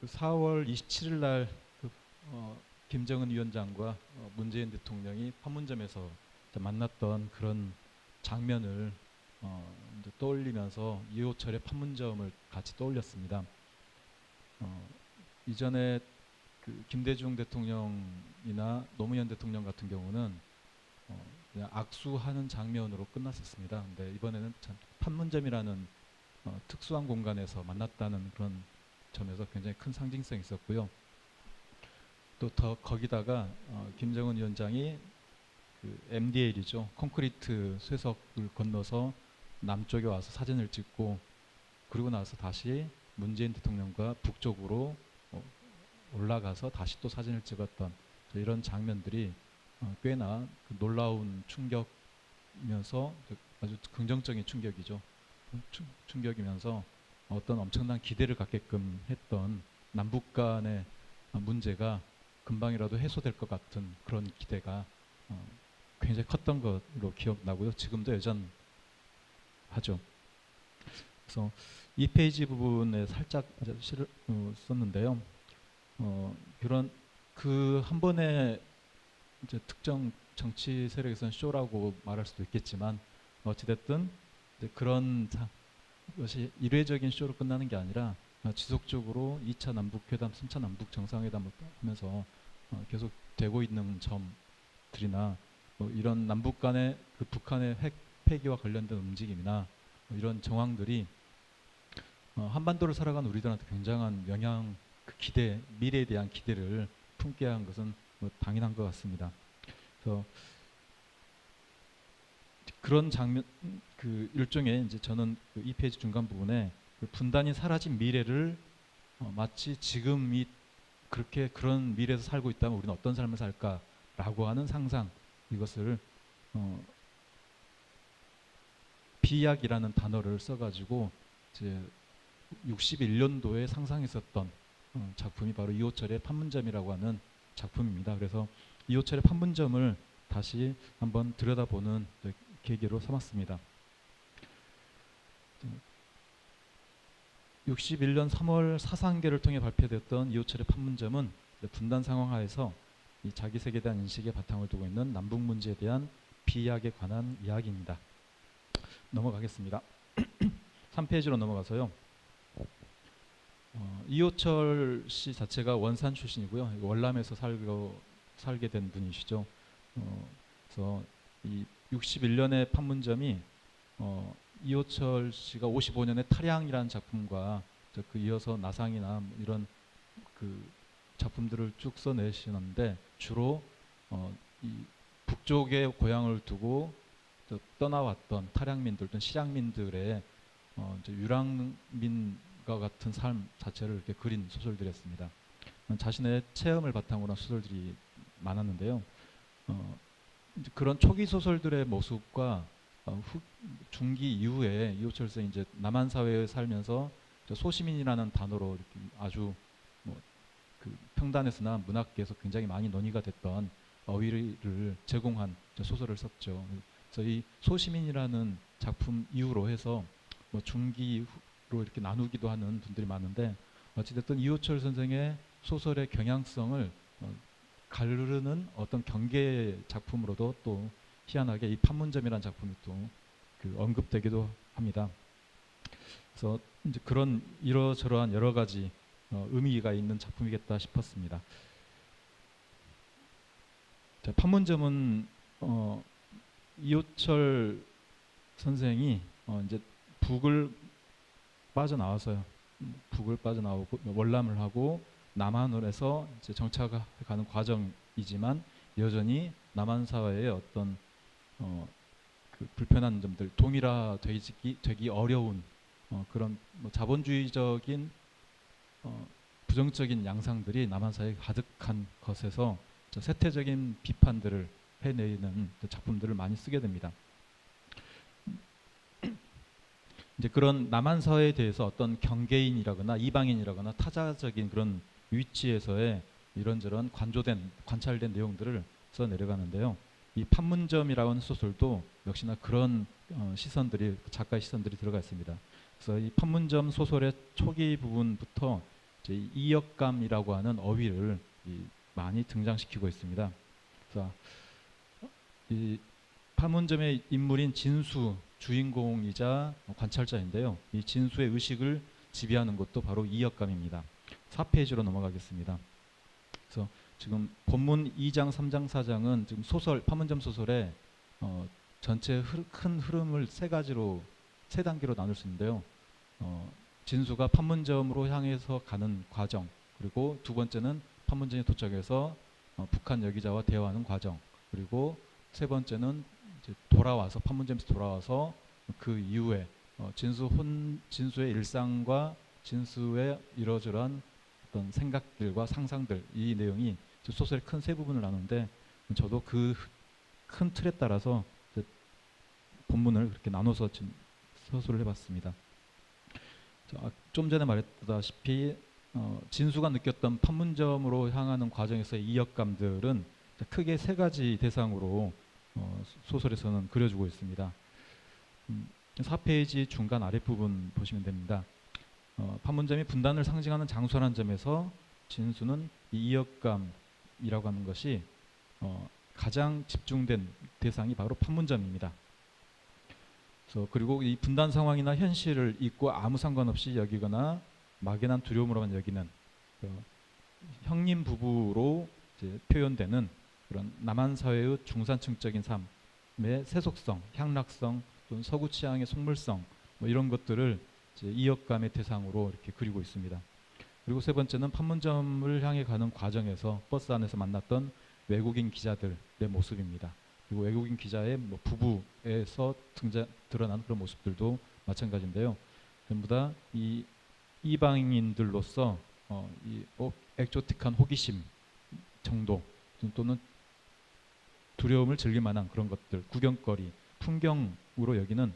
그 4월 27일 날 그, 김정은 위원장과 문재인 대통령이 판문점에서 이제 만났던 그런 장면을 이제 떠올리면서 이호철의 판문점을 같이 떠올렸습니다. 이전에 그 김대중 대통령이나 노무현 대통령 같은 경우는 그냥 악수하는 장면으로 끝났었습니다. 근데 이번에는 참 판문점이라는 특수한 공간에서 만났다는 그런 점에서 굉장히 큰 상징성이 있었고요. 또 더 거기다가 김정은 위원장이 그 MDL이죠. 콘크리트 쇠석을 건너서 남쪽에 와서 사진을 찍고 그리고 나서 다시 문재인 대통령과 북쪽으로 올라가서 다시 또 사진을 찍었던 이런 장면들이 꽤나 그 놀라운 충격이면서 아주 긍정적인 충격이죠. 충격이면서 어떤 엄청난 기대를 갖게끔 했던 남북 간의 문제가 금방이라도 해소될 것 같은 그런 기대가 굉장히 컸던 것으로 기억나고요. 지금도 여전하죠. 그래서 이 페이지 부분에 살짝 시를 썼는데요. 그런 그 한 번의 이제 특정 정치 세력에서는 쇼라고 말할 수도 있겠지만 어찌됐든 이제 그런 것이 일회적인 쇼로 끝나는 게 아니라 지속적으로 2차 남북회담, 3차 남북 정상회담을 하면서 계속 되고 있는 점들이나 이런 남북 간의 그 북한의 핵 폐기와 관련된 움직임이나 이런 정황들이 한반도를 살아가는 우리들한테 굉장한 영향, 그 기대, 미래에 대한 기대를 품게 한 것은 당연한 것 같습니다. 그래서 그런 장면, 그 일종의 이제 저는 그 2페이지 중간 부분에 그 분단이 사라진 미래를 마치 지금이 그렇게 그런 미래에서 살고 있다면 우리는 어떤 삶을 살까라고 하는 상상, 이것을 비약이라는 단어를 써가지고 이제 61년도에 상상했었던 작품이 바로 이호철의 판문점이라고 하는 작품입니다. 그래서 이호철의 판문점을 다시 한번 들여다보는 계기로 삼았습니다. 61년 3월 사상계를 통해 발표됐던 이호철의 판문점은 분단 상황 하에서 이 자기 세계에 대한 인식에 바탕을 두고 있는 남북 문제에 대한 비약에 관한 이야기입니다. 넘어가겠습니다. 3페이지로 넘어가서요. 이호철 씨 자체가 원산 출신이고요. 월남에서 살게 된 분이시죠. 그래서 이 61년의 판문점이 이호철 씨가 55년의 탈양이라는 작품과 그 이어서 나상이나 이런 그 작품들을 쭉 써내시는데 주로 이 북쪽에 고향을 두고 떠나왔던 탈양민들 또는 실양민들의 유랑민과 같은 삶 자체를 이렇게 그린 소설들이었습니다. 자신의 체험을 바탕으로 한 소설들이 많았는데요. 그런 초기 소설들의 모습과 중기 이후에 이호철 선생이 이제 남한 사회에 살면서 소시민이라는 단어로 이렇게 아주 그 평단에서나 문학계에서 굉장히 많이 논의가 됐던 어휘를 제공한 소설을 썼죠. 그래서 이 소시민이라는 작품 이후로 해서 중기로 이렇게 나누기도 하는 분들이 많은데 어찌됐든 이호철 선생의 소설의 경향성을 가르는 어떤 경계 작품으로도 또 희한하게 이 판문점이라는 작품이 또 그 언급되기도 합니다. 그래서 이제 그런 이러저러한 여러 가지 의미가 있는 작품이겠다 싶었습니다. 자, 판문점은 이호철 선생이 이제 북을 빠져나와서요. 북을 빠져나오고 월남을 하고 남한으로 해서 이제 정착가는 과정이지만 여전히 남한 사회의 어떤 그 불편한 점들, 동일화되기 어려운 그런 자본주의적인 부정적인 양상들이 남한 사회에 가득한 것에서 세태적인 비판들을 해내는 작품들을 많이 쓰게 됩니다. 이제 그런 남한 사회에 대해서 어떤 경계인이라거나 이방인이라거나 타자적인 그런 위치에서의 이런저런 관찰된 내용들을 써 내려가는데요. 이 판문점이라고 하는 소설도 역시나 그런 작가의 시선들이 들어가 있습니다. 그래서 이 판문점 소설의 초기 부분부터 이제 이역감이라고 하는 어휘를 많이 등장시키고 있습니다. 그래서 이 판문점의 인물인 진수, 주인공이자 관찰자인데요. 이 진수의 의식을 지배하는 것도 바로 이역감입니다. 4페이지로 넘어가겠습니다. 그래서 지금 본문 2장, 3장, 4장은 지금 소설, 판문점 소설의 전체 큰 흐름을 세 단계로 나눌 수 있는데요. 진수가 판문점으로 향해서 가는 과정, 그리고 두 번째는 판문점에 도착해서 북한 여기자와 대화하는 과정, 그리고 세 번째는 이제 돌아와서 판문점에서 돌아와서 그 이후에 진수의 일상과 진수의 이러저러한 어떤 생각들과 상상들, 이 내용이 소설의 큰 세 부분을 나누는데, 저도 그 큰 틀에 따라서 본문을 그렇게 나눠서 지금 서술을 해봤습니다. 좀 전에 말했다시피 진수가 느꼈던 판문점으로 향하는 과정에서의 이역감들은 크게 세 가지 대상으로 소설에서는 그려주고 있습니다. 4페이지 중간 아랫부분 보시면 됩니다. 판문점이 분단을 상징하는 장소라는 점에서 진수는 이 이역감이라고 하는 것이 가장 집중된 대상이 바로 판문점입니다. 그리고 이 분단 상황이나 현실을 잊고 아무 상관없이 여기거나 막연한 두려움으로만 여기는 형님 부부로 이제 표현되는 그런 남한 사회의 중산층적인 삶의 세속성, 향락성, 또는 서구 취향의 속물성, 이런 것들을 이제 이역감의 대상으로 이렇게 그리고 있습니다. 그리고 세 번째는 판문점을 향해 가는 과정에서 버스 안에서 만났던 외국인 기자들의 모습입니다. 그리고 외국인 기자의 부부에서 드러난 그런 모습들도 마찬가지인데요. 전부 다 이 이방인들로서 이 엑조틱한 호기심 정도, 또는 두려움을 즐길 만한 그런 것들, 구경거리, 풍경으로 여기는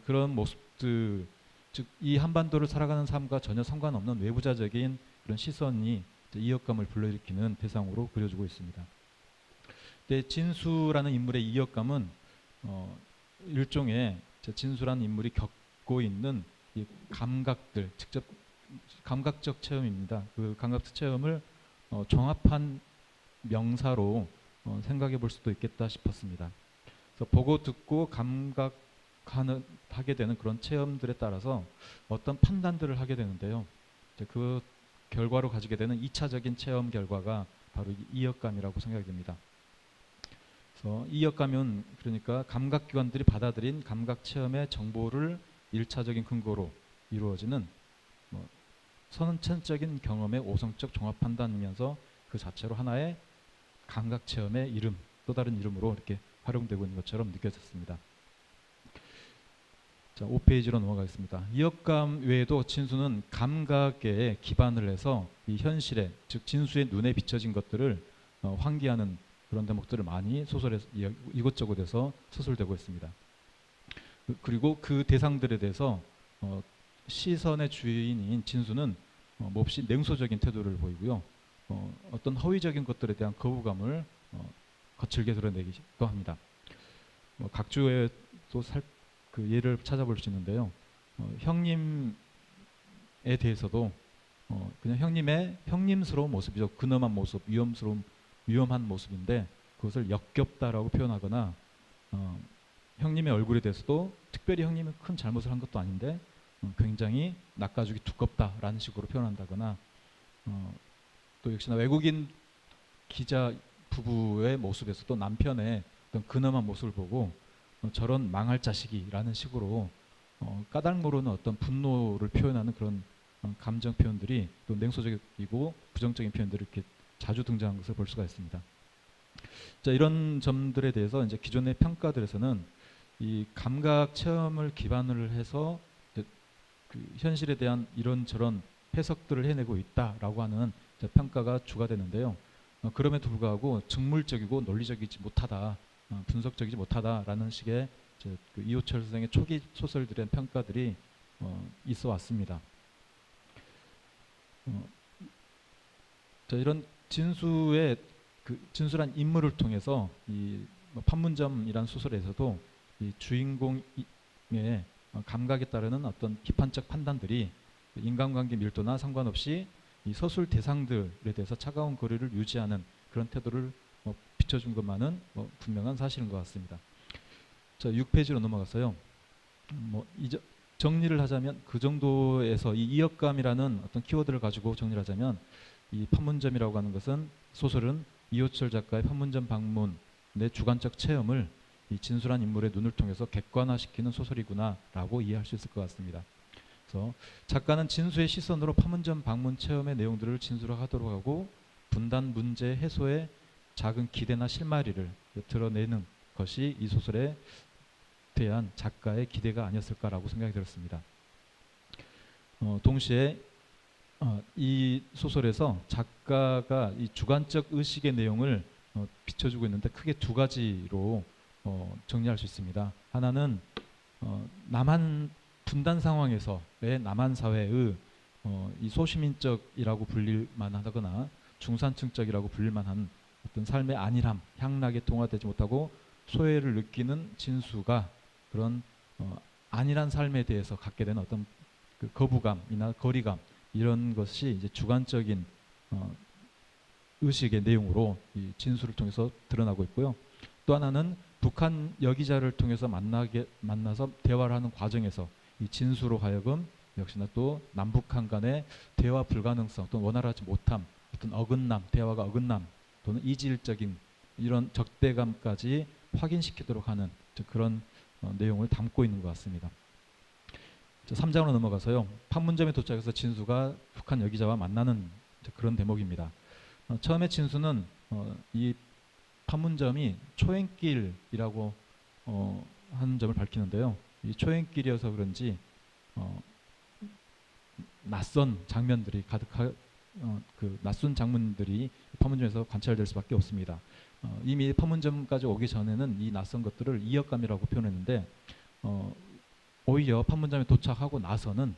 그런 모습들, 즉 이 한반도를 살아가는 삶과 전혀 상관없는 외부자적인 그런 시선이 이역감을 불러일으키는 대상으로 그려주고 있습니다. 진수라는 인물의 이역감은 일종의 진수라는 인물이 겪고 있는 이 감각들, 직접 감각적 체험입니다. 그 감각적 체험을 종합한 명사로 생각해 볼 수도 있겠다 싶었습니다. 그래서 보고 듣고 감각하게 되는 그런 체험들에 따라서 어떤 판단들을 하게 되는데요. 그 결과로 가지게 되는 2차적인 체험 결과가 바로 이역감이라고 생각이 됩니다. 그래서 이역감은 그러니까 감각기관들이 받아들인 감각 체험의 정보를 1차적인 근거로 이루어지는 선천적인 경험의 오성적 종합 판단이면서 그 자체로 하나의 감각 체험의 이름, 또 다른 이름으로 이렇게 활용되고 있는 것처럼 느껴졌습니다. 자, 5페이지로 넘어가겠습니다. 이역감 외에도 진수는 감각에 기반을 해서 이 현실에, 즉 진수의 눈에 비춰진 것들을 환기하는 그런 대목들을 많이 소설에서 이것저것에서 서술되고 있습니다. 그리고 그 대상들에 대해서 시선의 주인인 진수는 몹시 냉소적인 태도를 보이고요. 어떤 허위적인 것들에 대한 거부감을 거칠게 드러내기도 합니다. 각주에 또 그 예를 찾아볼 수 있는데요. 형님에 대해서도 그냥 형님의 형님스러운 모습이죠. 근엄한 모습, 위험한 모습인데 그것을 역겹다라고 표현하거나 형님의 얼굴에 대해서도 특별히 형님은 큰 잘못을 한 것도 아닌데 굉장히 낯가죽이 두껍다라는 식으로 표현한다거나 또 역시나 외국인 기자 부부의 모습에서도 남편의 어떤 근엄한 모습을 보고 저런 망할 자식이라는 식으로 까닭 모르는 어떤 분노를 표현하는 그런 감정 표현들이 또 냉소적이고 부정적인 표현들이 이렇게 자주 등장한 것을 볼 수가 있습니다. 자, 이런 점들에 대해서 이제 기존의 평가들에서는 이 감각 체험을 기반으로 해서 그 현실에 대한 이런저런 해석들을 해내고 있다라고 하는 평가가 주가되는데요. 그럼에도 불구하고 직물적이고 논리적이지 못하다, 분석적이지 못하다라는 식의 그 이호철 선생의 초기 소설들의 평가들이 있어 왔습니다. 자, 이런 진수란 인물을 통해서 이 판문점이란 소설에서도 이 주인공의 감각에 따르는 어떤 비판적 판단들이 인간관계 밀도나 상관없이 이 서술 대상들에 대해서 차가운 거리를 유지하는 그런 태도를 비춰준 것만은 분명한 사실인 것 같습니다. 자, 6페이지로 넘어가서요. 정리를 하자면 그 정도에서 이 이역감이라는 어떤 키워드를 가지고 정리를 하자면 이 판문점이라고 하는 것은 소설은 이호철 작가의 판문점 방문의 주관적 체험을 이 진술한 인물의 눈을 통해서 객관화시키는 소설이구나라고 이해할 수 있을 것 같습니다. 그래서 작가는 진수의 시선으로 판문점 방문 체험의 내용들을 진술하도록 하고 분단 문제 해소의 작은 기대나 실마리를 드러내는 것이 이 소설에 대한 작가의 기대가 아니었을까라고 생각이 들었습니다. 동시에 이 소설에서 작가가 이 주관적 의식의 내용을 비춰주고 있는데 크게 두 가지로 정리할 수 있습니다. 하나는 남한 분단 상황에서의 남한 사회의 이 소시민적이라고 불릴 만하거나 중산층적이라고 불릴 만한 어떤 삶의 안일함, 향락에 동화되지 못하고 소외를 느끼는 진수가 그런 안일한 삶에 대해서 갖게 되는 어떤 그 거부감이나 거리감 이런 것이 이제 주관적인 의식의 내용으로 이 진수를 통해서 드러나고 있고요. 또 하나는 북한 여기자를 통해서 만나서 대화를 하는 과정에서 이 진수로 하여금 역시나 또 남북한 간의 대화 불가능성 또는 원활하지 못함, 어떤 어긋남, 대화가 어긋남 또는 이질적인 이런 적대감까지 확인시키도록 하는 그런 내용을 담고 있는 것 같습니다. 3장으로 넘어가서요. 판문점에 도착해서 진수가 북한 여기자와 만나는 그런 대목입니다. 처음에 진수는 이 판문점이 초행길이라고 하는 점을 밝히는데요. 이 초행길이어서 그런지 낯선 장면들이 그 낯선 장면들이 판문점에서 관찰될 수밖에 없습니다. 이미 판문점까지 오기 전에는 이 낯선 것들을 이역감이라고 표현했는데 오히려 판문점에 도착하고 나서는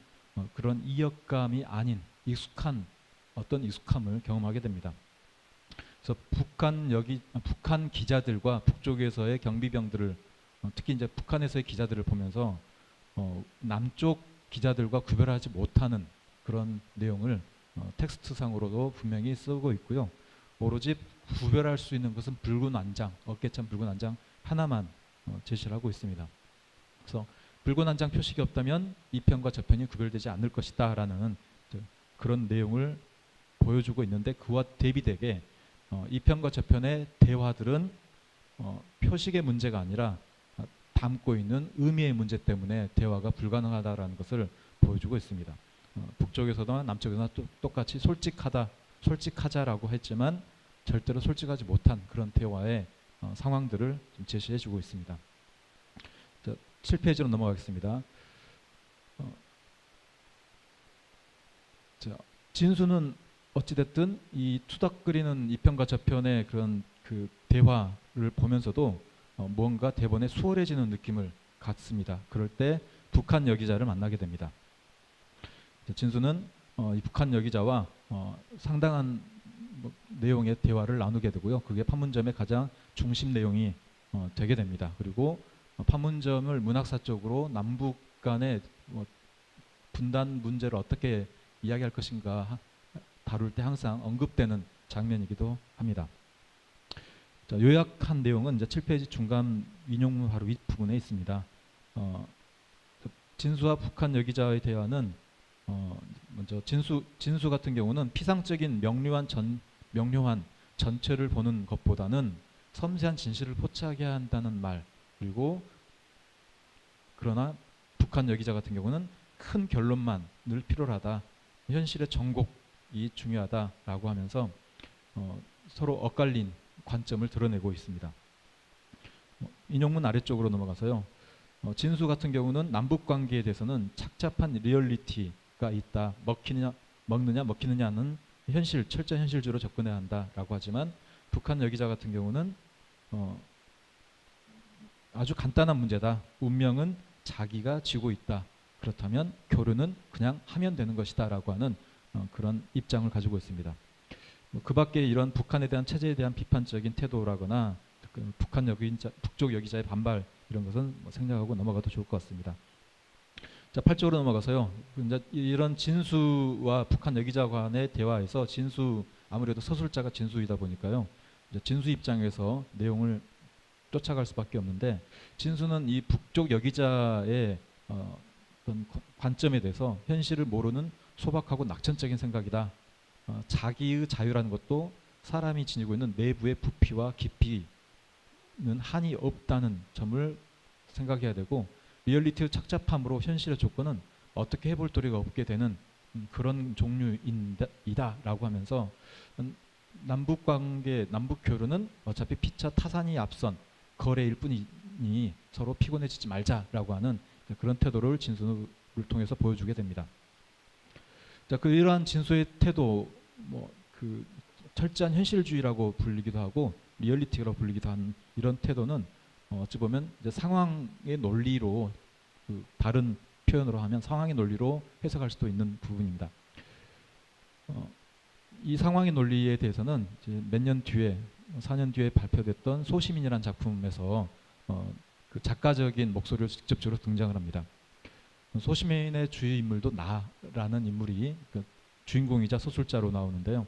그런 이역감이 아닌 익숙한 어떤 익숙함을 경험하게 됩니다. 그래서 북한 기자들과 북쪽에서의 경비병들을 특히 이제 북한에서의 기자들을 보면서 남쪽 기자들과 구별하지 못하는 그런 내용을 텍스트상으로도 분명히 쓰고 있고요. 오로지 구별할 수 있는 것은 붉은 안장, 어깨참 붉은 안장 하나만 제시를 하고 있습니다. 그래서 붉은 안장 표식이 없다면 이 편과 저 편이 구별되지 않을 것이다 라는 그런 내용을 보여주고 있는데 그와 대비되게 이 편과 저 편의 대화들은 표식의 문제가 아니라 담고 있는 의미의 문제 때문에 대화가 불가능하다라는 것을 보여주고 있습니다. 북쪽에서나 남쪽에서나 똑같이 솔직하자라고 했지만 절대로 솔직하지 못한 그런 대화의 상황들을 좀 제시해주고 있습니다. 7페이지로 넘어가겠습니다. 진수는 어찌됐든 이 투닥거리는 이 편과 저 편의 그런 그 대화를 보면서도 뭔가 대본에 수월해지는 느낌을 갖습니다. 그럴 때 북한 여기자를 만나게 됩니다. 진수는 이 북한 여기자와 상당한 내용의 대화를 나누게 되고요. 그게 판문점의 가장 중심 내용이 되게 됩니다. 그리고 판문점을 문학사적으로 남북 간의 분단 문제를 어떻게 이야기할 것인가 다룰 때 항상 언급되는 장면이기도 합니다. 자, 요약한 내용은 이제 7페이지 중간 인용문 바로 윗부분에 있습니다. 진수와 북한 여기자의 대화는 먼저 진수 같은 경우는 피상적인 명료한 전체를 보는 것보다는 섬세한 진실을 포착해야 한다는 말, 그리고 그러나 북한 여기자 같은 경우는 큰 결론만 늘 필요하다, 현실의 정곡이 중요하다라고 하면서 서로 엇갈린 관점을 드러내고 있습니다. 인용문 아래쪽으로 넘어가서요. 진수 같은 경우는 남북 관계에 대해서는 착잡한 리얼리티가 있다. 먹느냐는 철저한 현실주의로 접근해야 한다라고 하지만 북한 여기자 같은 경우는 아주 간단한 문제다. 운명은 자기가 쥐고 있다. 그렇다면 교류는 그냥 하면 되는 것이다라고 하는 그런 입장을 가지고 있습니다. 그 밖에 이런 북한에 대한 체제에 대한 비판적인 태도라거나 북쪽 여기자의 반발 이런 것은 생략하고 넘어가도 좋을 것 같습니다. 자, 8쪽으로 넘어가서요. 이제 이런 진수와 북한 여기자 간의 대화에서 진수 아무래도 서술자가 진수이다 보니까요. 이제 진수 입장에서 내용을 쫓아갈 수밖에 없는데 진수는 이 북쪽 여기자의 어떤 관점에 대해서 현실을 모르는 소박하고 낙천적인 생각이다. 자기의 자유라는 것도 사람이 지니고 있는 내부의 부피와 깊이는 한이 없다는 점을 생각해야 되고 리얼리티의 착잡함으로 현실의 조건은 어떻게 해볼 도리가 없게 되는 그런 종류이다라고 하면서 남북 관계, 남북 교류는 어차피 피차 타산이 앞선 거래일 뿐이니 서로 피곤해지지 말자라고 하는 그런 태도를 진수를 통해서 보여주게 됩니다. 자, 이러한 진수의 태도, 그 철저한 현실주의라고 불리기도 하고 리얼리티라고 불리기도 하는 이런 태도는 어찌 보면 이제 상황의 논리로 다른 표현으로 하면 상황의 논리로 해석할 수도 있는 부분입니다. 이 상황의 논리에 대해서는 몇 년 뒤에 4년 뒤에 발표됐던 소시민이라는 작품에서 그 작가적인 목소리로 직접적으로 등장을 합니다. 소시민의 주요 인물도 나라는 인물이 그 주인공이자 소설자로 나오는데요.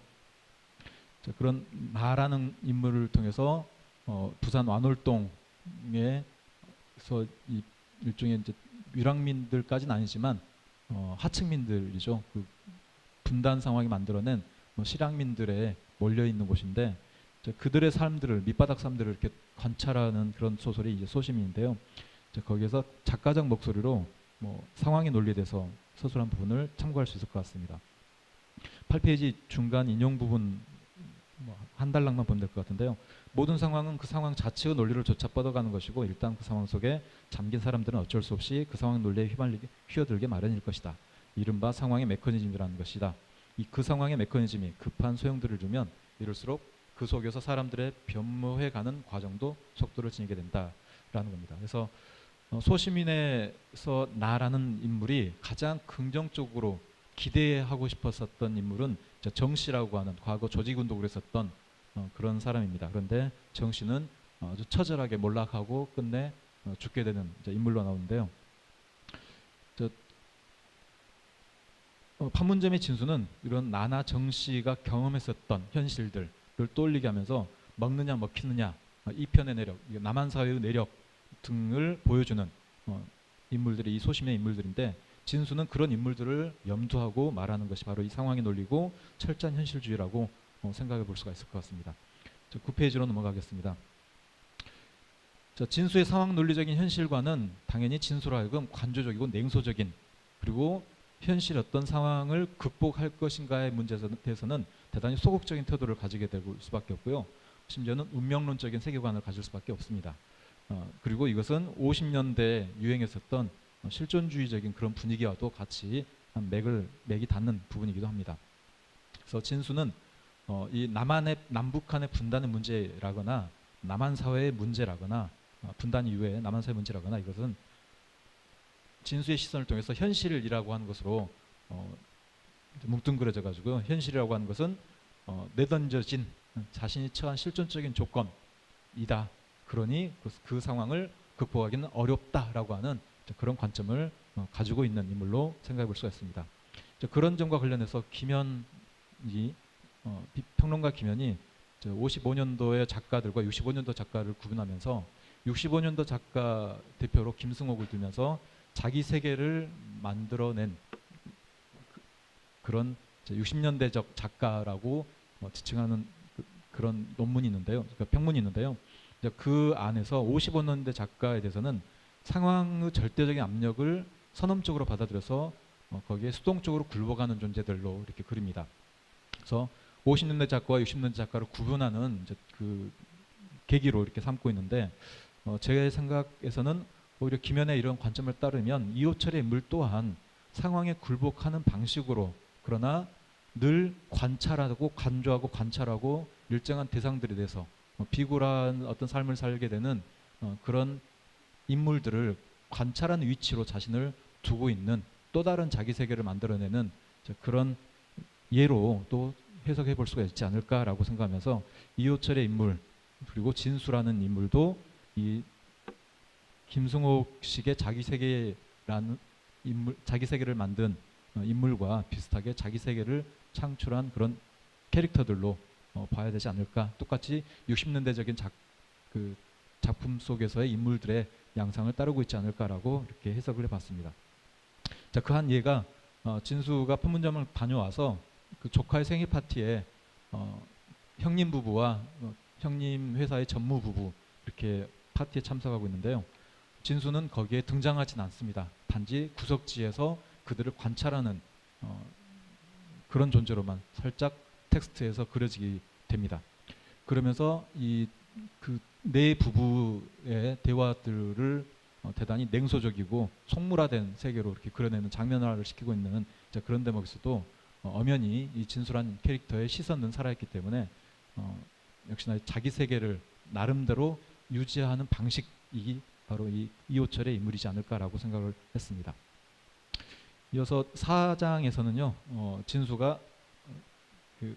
자, 그런 나라는 인물을 통해서 부산 완월동에서 이 일종의 이제 유랑민들까지는 아니지만 하층민들이죠. 그 분단 상황이 만들어낸 실향민들에 몰려 있는 곳인데 그들의 삶들을 밑바닥 삶들을 이렇게 관찰하는 그런 소설이 이제 소시민인데요. 거기에서 작가적 목소리로 상황의 논리에 대해서 서술한 부분을 참고할 수 있을 것 같습니다. 8페이지 중간 인용 부분 한 달락만 보면 될 것 같은데요. 모든 상황은 그 상황 자체의 논리를 조차 뻗어가는 것이고 일단 그 상황 속에 잠긴 사람들은 어쩔 수 없이 그 상황 논리에 휘어들게 마련일 것이다. 이른바 상황의 메커니즘이라는 것이다. 그 상황의 메커니즘이 급한 소용돌이를 두면 이럴수록 그 속에서 사람들의 변모해가는 과정도 속도를 지니게 된다라는 겁니다. 그래서 소시민에서 나라는 인물이 가장 긍정적으로 기대하고 싶었었던 인물은 정 씨라고 하는 과거 조직운동을 했었던 그런 사람입니다. 그런데 정 씨는 아주 처절하게 몰락하고 끝내 죽게 되는 인물로 나오는데요. 판문점의 진수는 이런 나나 정 씨가 경험했었던 현실들을 떠올리게 하면서 먹느냐 먹히느냐 이 편의 내력, 남한 사회의 내력 등을 보여주는 인물들이 이 소심의 인물들인데 진수는 그런 인물들을 염두하고 말하는 것이 바로 이 상황의 논리고 철저한 현실주의라고 생각해 볼 수가 있을 것 같습니다. 9페이지로 넘어가겠습니다. 진수의 상황 논리적인 현실과는 당연히 진수로 하여금 관조적이고 냉소적인 그리고 현실 어떤 상황을 극복할 것인가의 문제에 대해서는 대단히 소극적인 태도를 가지게 될 수밖에 없고요. 심지어는 운명론적인 세계관을 가질 수밖에 없습니다. 그리고 이것은 50년대에 유행했었던 실존주의적인 그런 분위기와도 같이 맥이 닿는 부분이기도 합니다. 그래서 진수는 이 남북한의 분단의 문제라거나 남한 사회의 문제라거나 분단 이후에 남한 사회 문제라거나 이것은 진수의 시선을 통해서 현실이라고 하는 것으로 뭉뚱그려져 가지고 현실이라고 하는 것은 내던져진 자신이 처한 실존적인 조건이다. 그러니 그 상황을 극복하기는 어렵다라고 하는 그런 관점을 가지고 있는 인물로 생각해 볼 수가 있습니다. 그런 점과 관련해서 평론가 김현이 55년도의 작가들과 65년도 작가를 구분하면서 65년도 작가 대표로 김승옥을 들면서 자기 세계를 만들어낸 그런 60년대적 작가라고 지칭하는 그런 논문이 있는데요. 그러니까 평문이 있는데요. 그 안에서 55년대 작가에 대해서는 상황의 절대적인 압력을 선험적으로 받아들여서 거기에 수동적으로 굴복하는 존재들로 이렇게 그립니다. 그래서 50년대 작가와 60년대 작가를 구분하는 그 계기로 이렇게 삼고 있는데 제 생각에서는 오히려 김현의 이런 관점을 따르면 이호철의 인물 또한 상황에 굴복하는 방식으로 그러나 늘 관찰하고 관조하고 관찰하고 일정한 대상들에 대해서 비굴한 어떤 삶을 살게 되는 그런 인물들을 관찰하는 위치로 자신을 두고 있는 또 다른 자기 세계를 만들어내는 그런 예로 또 해석해 볼 수가 있지 않을까라고 생각하면서 이호철의 인물 그리고 진수라는 인물도 이 김승옥식의 자기 세계라는 인물, 자기 세계를 만든 인물과 비슷하게 자기 세계를 창출한 그런 캐릭터들로 봐야 되지 않을까. 똑같이 60년대적인 그 작품 속에서의 인물들의 양상을 따르고 있지 않을까라고 이렇게 해석을 해봤습니다. 자, 그 한 예가 진수가 판문점을 다녀와서 그 조카의 생일 파티에 형님 부부와 형님 회사의 전무 부부 이렇게 파티에 참석하고 있는데요. 진수는 거기에 등장하진 않습니다. 단지 구석지에서 그들을 관찰하는 그런 존재로만 살짝 텍스트에서 그려지게 됩니다. 그러면서 이 그 네 부부의 대화들을 대단히 냉소적이고 속물화된 세계로 이렇게 그려내는 장면화를 시키고 있는 그런 대목에서도 엄연히 이 진수란 캐릭터의 시선은 살아있기 때문에 역시나 자기 세계를 나름대로 유지하는 방식이 바로 이 이호철의 인물이지 않을까라고 생각을 했습니다. 이어서 4장에서는요, 진수가 그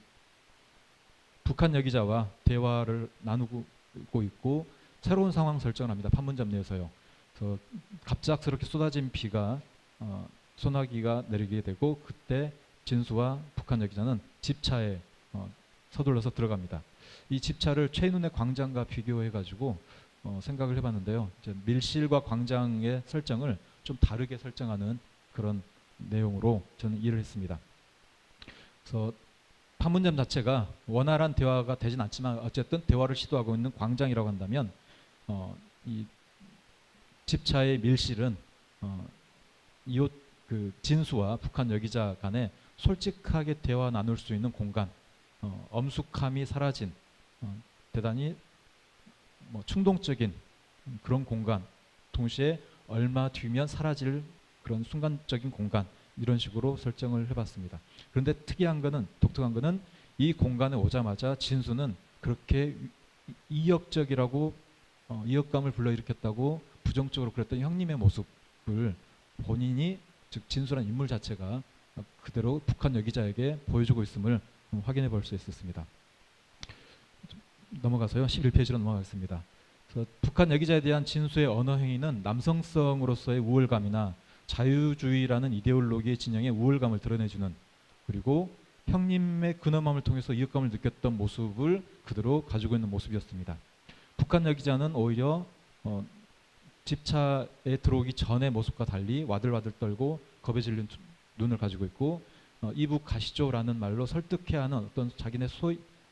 북한 여기자와 대화를 나누고 있고 새로운 상황 설정을 합니다. 판문점 내에서요. 그래서 갑작스럽게 쏟아진 비가 소나기가 내리게 되고 그때 진수와 북한 여기자는 집차에 서둘러서 들어갑니다. 이 집차를 최인훈의 광장과 비교해가지고 생각을 해봤는데요. 이제 밀실과 광장의 설정을 좀 다르게 설정하는 그런 내용으로 저는 이해를 했습니다. 그래서 판문점 자체가 원활한 대화가 되진 않지만 어쨌든 대화를 시도하고 있는 광장이라고 한다면 이 집차의 밀실은 그 진수와 북한 여기자 간에 솔직하게 대화 나눌 수 있는 공간, 엄숙함이 사라진 대단히 충동적인 그런 공간, 동시에 얼마 뒤면 사라질 그런 순간적인 공간, 이런 식으로 설정을 해봤습니다. 그런데 특이한 거는, 독특한 거는 이 공간에 오자마자 진수는 그렇게 이역적이라고 이역감을 불러일으켰다고 부정적으로 그랬던 형님의 모습을 본인이, 즉 진수란 인물 자체가 그대로 북한 여기자에게 보여주고 있음을 확인해 볼 수 있었습니다. 넘어가서요, 11페이지로 넘어가겠습니다. 그래서 북한 여기자에 대한 진수의 언어 행위는 남성성으로서의 우월감이나 자유주의라는 이데올로기의 진영의 우월감을 드러내주는, 그리고 형님의 근엄함을 통해서 이웃감을 느꼈던 모습을 그대로 가지고 있는 모습이었습니다. 북한 여기자는 오히려 집차에 들어오기 전의 모습과 달리 와들와들 떨고 겁에 질린 눈을 가지고 있고 이북 가시죠라는 말로 설득해야 하는 어떤 자기네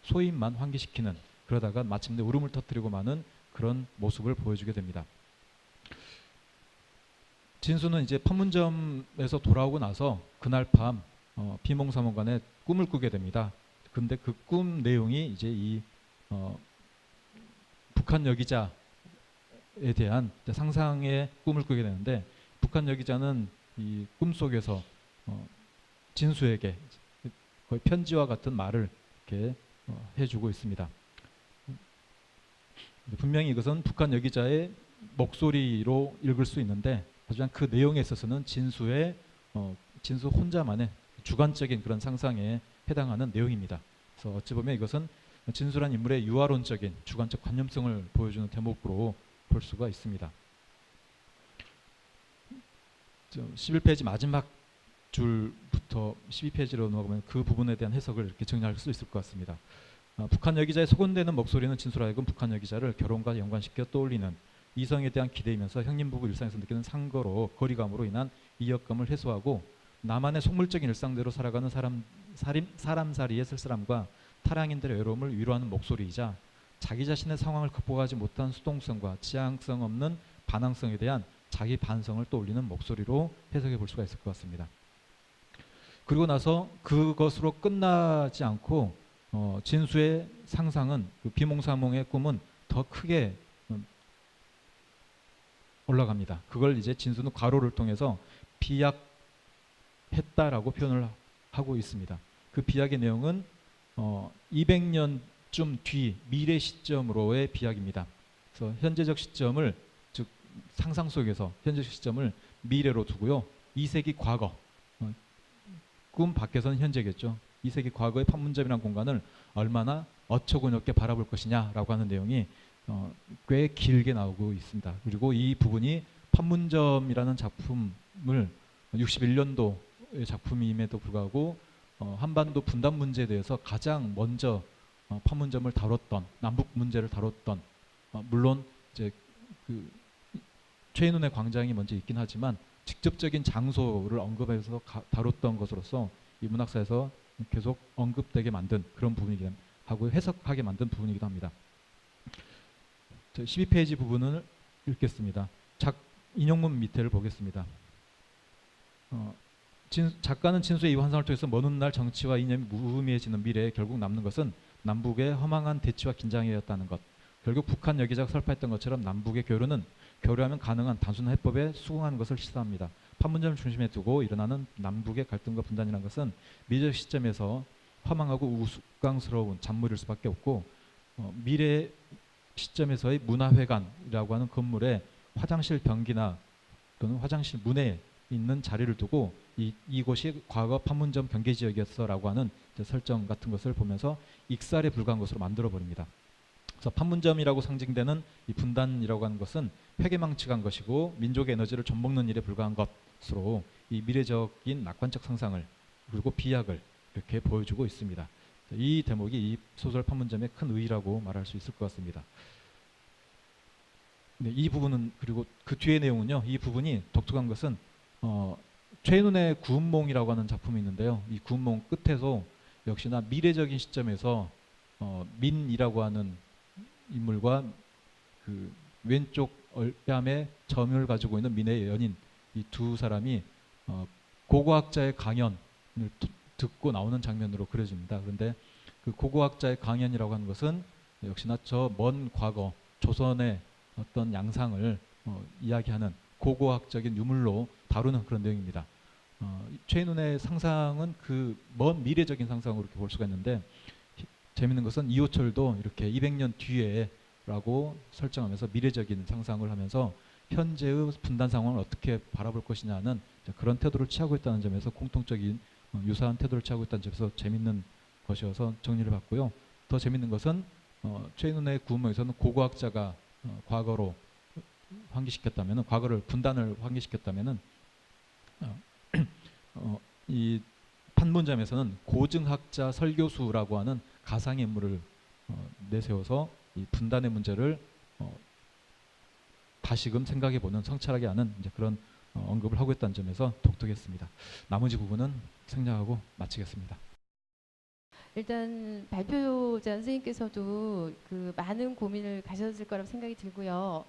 소임만 환기시키는, 그러다가 마침내 울음을 터뜨리고 마는 그런 모습을 보여주게 됩니다. 진수는 이제 판문점에서 돌아오고 나서 그날 밤 비몽사몽간에 꿈을 꾸게 됩니다. 근데 그 꿈 내용이 이제 이 북한 여기자에 대한 상상의 꿈을 꾸게 되는데, 북한 여기자는 이 꿈속에서 진수에게 거의 편지와 같은 말을 이렇게 해주고 있습니다. 분명히 이것은 북한 여기자의 목소리로 읽을 수 있는데, 하지만 그 내용에 있어서는 진수 혼자만의 주관적인 그런 상상에 해당하는 내용입니다. 그래서 어찌 보면 이것은 진수란 인물의 유화론적인 주관적 관념성을 보여주는 대목으로 볼 수가 있습니다. 11페이지 마지막 줄부터 12페이지로 넘어가면 그 부분에 대한 해석을 이렇게 정리할 수 있을 것 같습니다. 북한 여기자의 소곤되는 목소리는 진수로 하여금 북한 여기자를 결혼과 연관시켜 떠올리는 이성에 대한 기대이면서 형님 부부 일상에서 느끼는 상거로 거리감으로 인한 이역감을 해소하고 나만의 속물적인 일상대로 살아가는 사람살이의 쓸쓸함과 타량인들의 외로움을 위로하는 목소리이자 자기 자신의 상황을 극복하지 못한 수동성과 지향성 없는 반항성에 대한 자기 반성을 떠올리는 목소리로 해석해 볼 수가 있을 것 같습니다. 그리고 나서 그것으로 끝나지 않고 진수의 상상은, 그 비몽사몽의 꿈은 더 크게 올라갑니다. 그걸 이제 진수는 괄호를 통해서 비약했다라고 표현을 하고 있습니다. 그 비약의 내용은 200년쯤 뒤 미래 시점으로의 비약입니다. 그래서 현재적 시점을, 즉 상상 속에서 현재적 시점을 미래로 두고요. 2세기 과거, 꿈 밖에서는 현재겠죠. 2세기 과거의 판문점이라는 공간을 얼마나 어처구니없게 바라볼 것이냐라고 하는 내용이 꽤 길게 나오고 있습니다. 그리고 이 부분이 판문점이라는 작품을 61년도의 작품임에도 불구하고 한반도 분단 문제에 대해서 가장 먼저 판문점을 다뤘던, 남북 문제를 다뤘던, 물론 이제 그 최인훈의 광장이 먼저 있긴 하지만 직접적인 장소를 언급해서 다뤘던 것으로서 이 문학사에서 계속 언급되게 만든 그런 부분이기도 하고 해석하게 만든 부분이기도 합니다. 12페이지 부분을 읽겠습니다. 인용문 밑에를 보겠습니다. 작가는 진수의 이 환상을 통해서 먼 훗날 정치와 이념이 무의미해지는 미래에 결국 남는 것은 남북의 허망한 대치와 긴장이었다는 것. 결국 북한 여기자가 설파했던 것처럼 남북의 교류하면 가능한 단순한 해법에 수긍하는 것을 시사합니다. 판문점을 중심에 두고 일어나는 남북의 갈등과 분단이라는 것은 미래적 시점에서 허망하고 우스꽝스러운 잔물일 수밖에 없고 미래 시점에서의 문화회관이라고 하는 건물에 화장실 변기나 또는 화장실 문에 있는 자리를 두고 이곳이 과거 판문점 경계 지역이었어라고 하는 설정 같은 것을 보면서 익살에 불과한 것으로 만들어 버립니다. 그래서 판문점이라고 상징되는 이 분단이라고 하는 것은 회개망측한 것이고 민족의 에너지를 좀먹는 일에 불과한 것으로 이 미래적인 낙관적 상상을 그리고 비약을 이렇게 보여주고 있습니다. 이 대목이 이 소설 판문점의 큰 의의라고 말할 수 있을 것 같습니다. 네, 이 부분은 그리고 그 뒤의 내용은요. 이 부분이 독특한 것은 최인훈의 구운몽이라고 하는 작품이 있는데요. 이 구운몽 끝에서 역시나 미래적인 시점에서 민이라고 하는 인물과 그 왼쪽 얼뺨에 점을 가지고 있는 민의 연인 이 두 사람이 고고학자의 강연을 듣고 나오는 장면으로 그려집니다. 그런데 그 고고학자의 강연이라고 하는 것은 역시나 저 먼 과거 조선의 어떤 양상을 이야기하는 고고학적인 유물로 다루는 그런 내용입니다. 최인훈의 상상은 그 먼 미래적인 상상으로 이렇게 볼 수가 있는데 재밌는 것은 이호철도 이렇게 200년 뒤에라고 설정하면서 미래적인 상상을 하면서 현재의 분단 상황을 어떻게 바라볼 것이냐는 그런 태도를 취하고 있다는 점에서 공통적인 유사한 태도를 취하고 있다는 점에서 재밌는 것이어서 정리를 받고요. 더 재밌는 것은 최인훈의 구운몽에서는 고고학자가 과거로 환기시켰다면은 과거를 분단을 환기시켰다면은 이 판문점에서는 고증학자 설교수라고 하는 가상의 인물을 내세워서 이 분단의 문제를 다시금 생각해보는 성찰하게 하는 이제 그런 언급을 하고 있다는 점에서 독특했습니다. 나머지 부분은 생략하고 마치겠습니다. 일단 발표자 선생님께서도 그 많은 고민을 가셨을 거라고 생각이 들고요.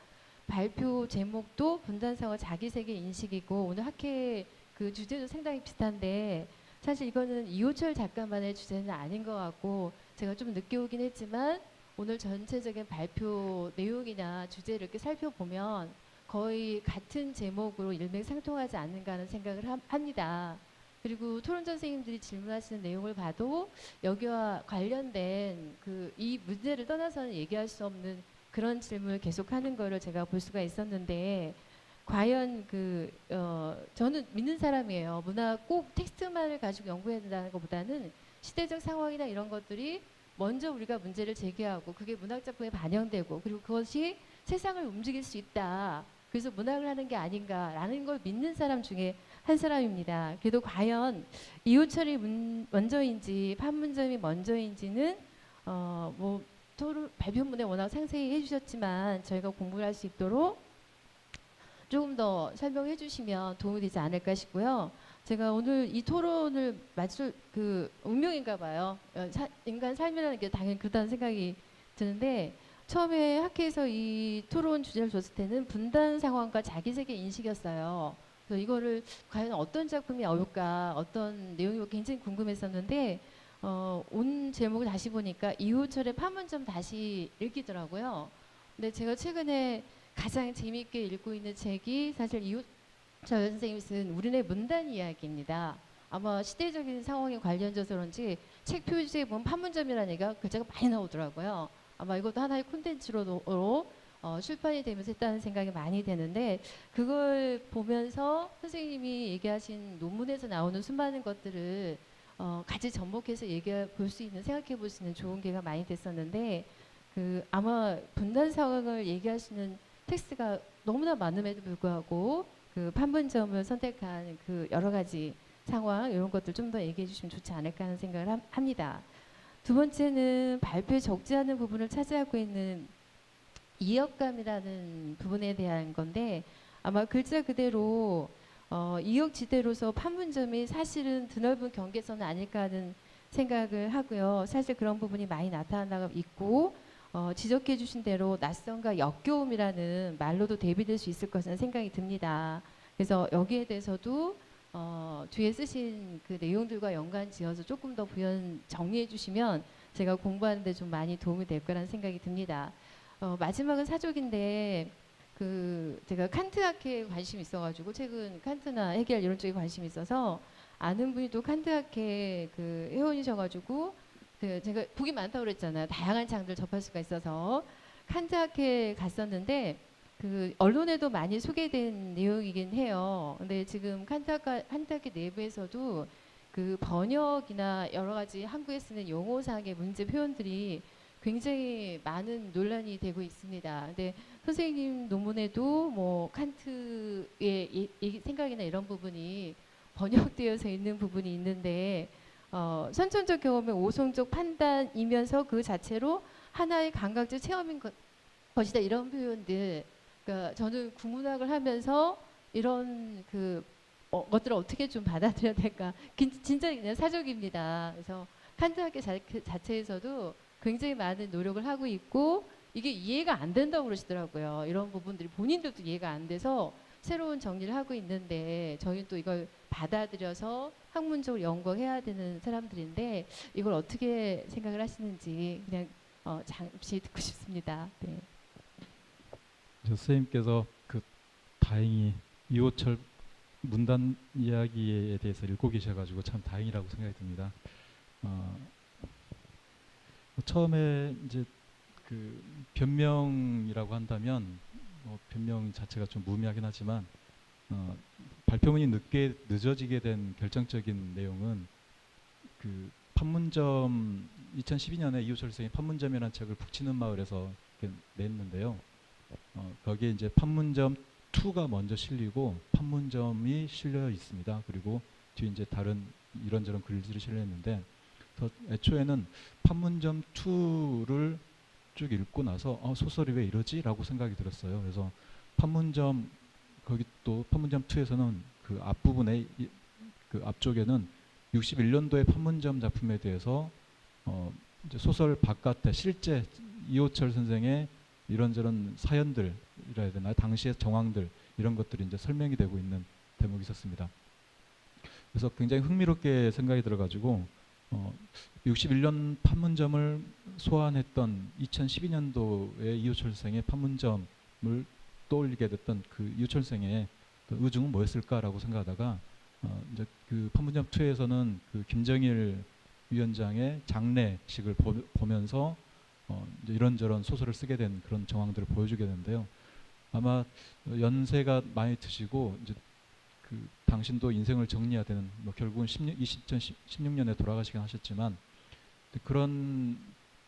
발표 제목도 분단상과 자기세계 인식이고 오늘 학회 그 주제도 상당히 비슷한데 사실 이거는 이호철 작가만의 주제는 아닌 것 같고 제가 좀 늦게 오긴 했지만 오늘 전체적인 발표 내용이나 주제를 이렇게 살펴보면 거의 같은 제목으로 일맥상통하지 않는가 하는 생각을 합니다. 그리고 토론자 선생님들이 질문하시는 내용을 봐도 여기와 관련된 이 문제를 떠나서는 얘기할 수 없는 그런 질문을 계속하는 거를 제가 볼 수가 있었는데 과연 저는 믿는 사람이에요. 문학 꼭 텍스트만을 가지고 연구해야 된다는 것보다는 시대적 상황이나 이런 것들이 먼저 우리가 문제를 제기하고 그게 문학 작품에 반영되고 그리고 그것이 세상을 움직일 수 있다. 그래서 문학을 하는 게 아닌가라는 걸 믿는 사람 중에 한 사람입니다. 그래도 과연 이호철이 먼저인지 판문점이 먼저인지는 토론 발표문에 워낙 상세히 해주셨지만 저희가 공부를 할 수 있도록 조금 더 설명해 주시면 도움이 되지 않을까 싶고요. 제가 오늘 이 토론을 맞출 운명인가 봐요. 인간 삶이라는 게 당연히 그렇다는 생각이 드는데 처음에 학회에서 이 토론 주제를 줬을 때는 분단 상황과 자기세계 인식이었어요. 그래서 이거를 과연 어떤 작품이 나올까 어떤 내용이 굉장히 궁금했었는데 온 제목을 다시 보니까 이호철의 판문점 다시 읽히더라고요. 근데 제가 최근에 가장 재미있게 읽고 있는 책이 사실 이호철 선생님이 쓴 우리네 문단 이야기입니다. 아마 시대적인 상황에 관련돼서 그런지 책 표지에 보면 판문점이라는 얘기가 글자가 많이 나오더라고요. 아마 이것도 하나의 콘텐츠로 출판이 되면서 했다는 생각이 많이 되는데 그걸 보면서 선생님이 얘기하신 논문에서 나오는 수많은 것들을 같이 접목해서 얘기해 볼 수 있는 생각해 볼 수 있는 좋은 기회가 많이 됐었는데 아마 분단 상황을 얘기하시는 텍스트가 너무나 많음에도 불구하고 그 판문점을 선택한 그 여러 가지 상황 이런 것들 좀 더 얘기해 주시면 좋지 않을까 하는 생각을 합니다. 두 번째는 발표에 적지 않은 부분을 차지하고 있는 이역감이라는 부분에 대한 건데 아마 글자 그대로 이역지대로서 판문점이 사실은 드넓은 경계선은 아닐까 하는 생각을 하고요. 사실 그런 부분이 많이 나타나고 있고 지적해 주신 대로 낯선과 역겨움이라는 말로도 대비될 수 있을 것이라는 생각이 듭니다. 그래서 여기에 대해서도 뒤에 쓰신 그 내용들과 연관 지어서 조금 더 부연 정리해 주시면 제가 공부하는데 좀 많이 도움이 될 거라는 생각이 듭니다. 마지막은 사족인데 그 제가 칸트학회에 관심이 있어가지고 최근 칸트나 헤겔 이런 쪽에 관심이 있어서 아는 분이 또 칸트학회 그 회원이셔가지고 그 제가 복이 많다고 그랬잖아요. 다양한 장들 접할 수가 있어서 칸트학회 갔었는데 그 언론에도 많이 소개된 내용이긴 해요. 근데 지금 칸트학회 내부에서도 그 번역이나 여러 가지 한국에 쓰는 용어상의 문제 표현들이 굉장히 많은 논란이 되고 있습니다. 근데 선생님 논문에도 뭐 칸트의 생각이나 이런 부분이 번역되어서 있는 부분이 있는데 선천적 경험의 오성적 판단이면서 그 자체로 하나의 감각적 체험인 것이다 이런 표현들. 그러니까 저는 국문학을 하면서 이런 그 것들을 어떻게 좀 받아들여야 될까? 진짜 그냥 사족입니다. 그래서 칸트 학교 자체에서도 굉장히 많은 노력을 하고 있고 이게 이해가 안 된다고 그러시더라고요. 이런 부분들이 본인들도 이해가 안 돼서 새로운 정리를 하고 있는데 저희는 또 이걸 받아들여서 학문적으로 연구해야 되는 사람들인데 이걸 어떻게 생각을 하시는지 그냥 잠시 듣고 싶습니다. 네. 선생님께서 그 다행히 이호철 문단 이야기에 대해서 읽고 계셔가지고 참 다행이라고 생각이 듭니다. 처음에 이제 그 변명이라고 한다면 변명 자체가 좀 무의미하긴 하지만 발표문이 늦어지게 된 결정적인 내용은 그 판문점 2012년에 이호철 선생이 판문점이라는 책을 북치는 마을에서 냈는데요. 거기에 이제 판문점 2가 먼저 실리고 판문점이 실려 있습니다. 그리고 뒤에 이제 다른 이런저런 글들이 실려 있는데 애초에는 판문점 2를 쭉 읽고 나서 소설이 왜 이러지라고 생각이 들었어요. 그래서 판문점 거기 또 판문점 2에서는 그 앞부분에 그 앞쪽에는 61년도의 판문점 작품에 대해서 이제 소설 바깥에 실제 이호철 선생의 이런저런 사연들이라 해야 되나 당시의 정황들 이런 것들이 이제 설명이 되고 있는 대목이 있었습니다. 그래서 굉장히 흥미롭게 생각이 들어가지고 61년 판문점을 소환했던 2012년도에 이호철 선생의 판문점을 떠올리게 됐던 그 이호철 선생의 그 의중은 뭐였을까라고 생각하다가 이제 그 판문점 2에서는 그 김정일 위원장의 장례식을 보면서 이제 이런저런 소설을 쓰게 된 그런 정황들을 보여주게 되는데요. 아마 연세가 많이 드시고 이제 그 당신도 인생을 정리해야 되는 결국은 2016년에 돌아가시긴 하셨지만 그런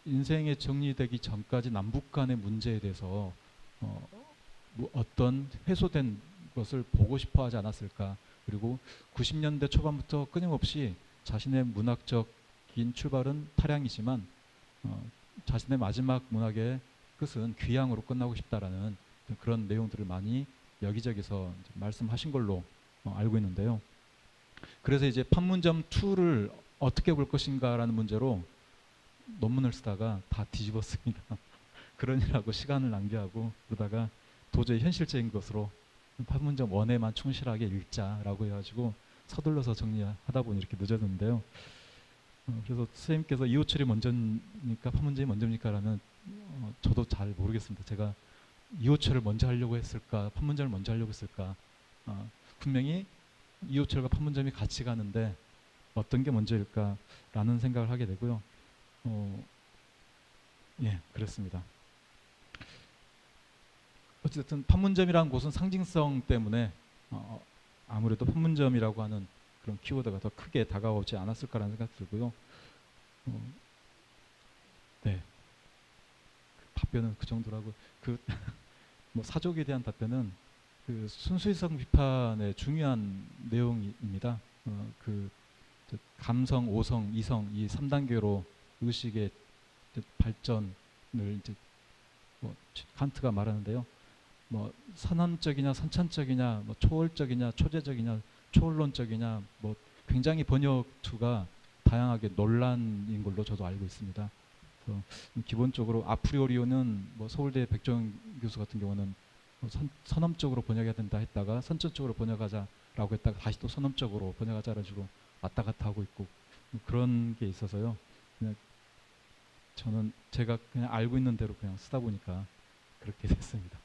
인생이 정리되기 전까지 남북 간의 문제에 대해서 뭐 어떤 해소된 것을 보고 싶어 하지 않았을까. 그리고 90년대 초반부터 끊임없이 자신의 문학적인 출발은 타량이지만 자신의 마지막 문학의 끝은 귀향으로 끝나고 싶다라는 그런 내용들을 많이 여기저기서 말씀하신 걸로 알고 있는데요. 그래서 이제 판문점 2를 어떻게 볼 것인가라는 문제로 논문을 쓰다가 다 뒤집었습니다. 그러느라고 시간을 낭비하고 그러다가 도저히 현실적인 것으로 판문점 1에만 충실하게 읽자라고 해가지고 서둘러서 정리하다 보니 이렇게 늦어졌는데요. 그래서 선생님께서 이호철이 먼저입니까 판문점이 먼저입니까 라면 저도 잘 모르겠습니다. 제가 이호철을 먼저 하려고 했을까 판문점을 먼저 하려고 했을까 분명히 이호철과 판문점이 같이 가는데 어떤 게 먼저일까라는 생각을 하게 되고요. 예, 그렇습니다. 어쨌든 판문점이라는 곳은 상징성 때문에 아무래도 판문점이라고 하는 그런 키워드가 더 크게 다가오지 않았을까라는 생각이 들고요. 네, 답변은 그 정도라고 뭐 사족에 대한 답변은 그 순수이성 비판의 중요한 내용입니다. 감성, 오성, 이성 이 3단계로 의식의 발전을 이제 칸트가 말하는데요. 뭐 선언적이냐 선천적이냐 뭐 초월적이냐 초재적이냐 초월론적이냐 뭐 굉장히 번역투가 다양하게 논란인 걸로 저도 알고 있습니다. 그래서 기본적으로 아프리오리오는 뭐 서울대 백종 교수 같은 경우는 뭐 선언적으로 번역해야 된다 했다가 선천적으로 번역하자라고 했다가 다시 또 선언적으로 번역하자라고 식으로 왔다 갔다 하고 있고 그런 게 있어서요. 그냥 저는 제가 그냥 알고 있는 대로 그냥 쓰다 보니까 그렇게 됐습니다.